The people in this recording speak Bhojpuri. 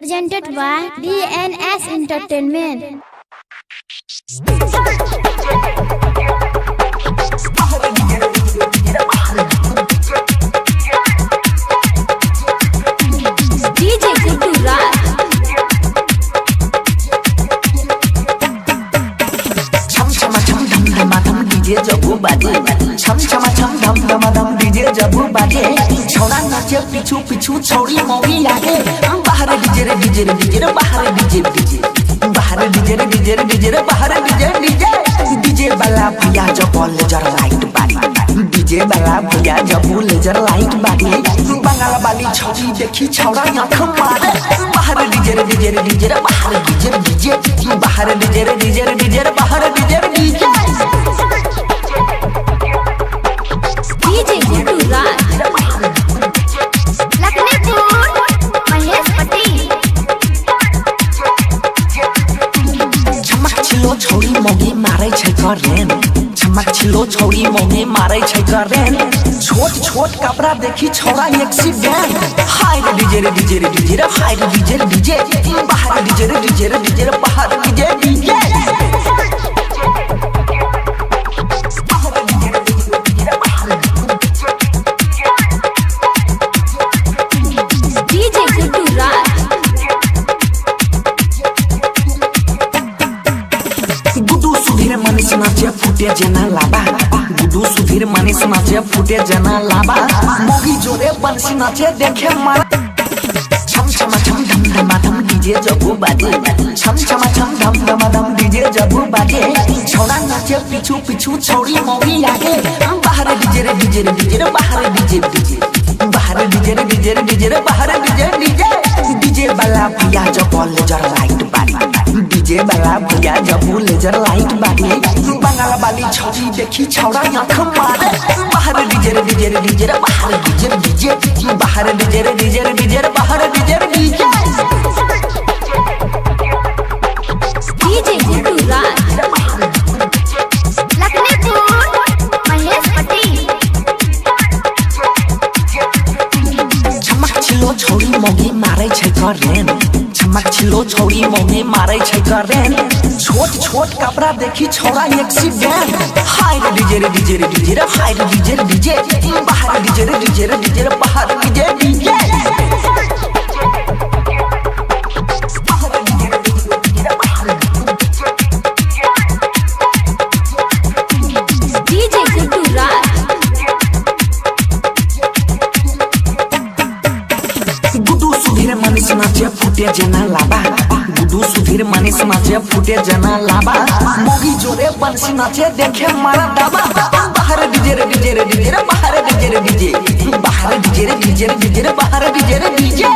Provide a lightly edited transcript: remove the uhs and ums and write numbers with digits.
presented by DNS Entertainment. DJ Guddu Raj. Chum chama chum dham dhama dham DJ jabu baje. Chum chama chum dham dhama dham DJ jabu baje. छोड़ा नाचे पिछू पिछू छोड़ी मौगी आगे. बाहर DJ रे DJ रे DJ रे बाहर DJ DJ. बाहर DJ रे DJ रे DJ रे बाहर DJ DJ. DJ वाला भैया जब लेजर लाइट बारी. DJ वाला भैया जब लेजर लाइट बारी. बंगाल वाली छोड़ी देखी छोड़ा आँख मारे. बाहर DJ रे DJ रे DJ रे बाहर DJ DJ. बाहर DJ रे DJ रे DJ रे बाहर DJ रे DJ. DJ Guddu Raj. छोड़ी मोगी मारे छै करेन. चमक छिलो छोड़ी मोगी मारे छै करेन. छोट छोट कपड़ा देखी छोड़ा एक्सीडेंट. हाय रे डीजे रे डीजे रे डीजे रे हाय रे डीजे रे डीजे. बाहर डीजे रे डीजे रे डीजे रे बाहर DJ DJ. DJ Guddu Raj. गुडू सुधीर मनीष नाचे फुटे जना लाबा. गुडू सुधीर मनीष नाचे फुटे जना लाबा. मोगी जोरे बंसी नाचे देखे मारा. छम छमा छम धम धमा धम डीजे जबू बाजे. छम छमा छम धम धमा धम डीजे जबू बाजे. छोड़ा नाचे पिछू पिछू छोड़ी मोगी आगे. बाहर डीजे रे डीजे रे डीजे रे बाहर डीजे डीजे. बाहर डीजे रे डीजे रे डीजे रे बाहर डीजे डीजे. डीजे वाला भैया जब लेजर लाइट बारी. डीजे वाला भैया जब लेजर लाइट बारी. बंगाल वाली छोड़ी देखी छोड़ा आँख मारे. बाहर डीजे रे डीजे रे डीजे रे बाहर डीजे डीजे. बाहर डीजे रे डीजे रे डीजे रे बाहर DJ DJ. DJ Guddu Raj. चमक छिलो छोड़ी मोगी मारे छै करेन. चमक छिलो छोड़ी मोगी मारे छै करेन. छोट छोट कपड़ा देखी छोड़ा एक्सीडेंट. हाय रे डीजे रे डीजे रे डीजे रे हाय रे डीजे रे डीजे. बाहर डीजे रे डीजे रे डीजे रे बाहर DJ DJ. DJ Guddu Raj. गुडू सुधीर मनीष नाचे फुटे जना लाबा. गुडू सुधीर मनीष नाचे फुटे जना लाबा. मोगी जोरे बंसी नाचे देखे मारा दाबा. बाहर डीजे रे डीजे रे डीजे रे बाहर डीजे रे डीजे. बाहर डीजे रे डीजे रे डीजे रे बाहर डीजे रे डीजे.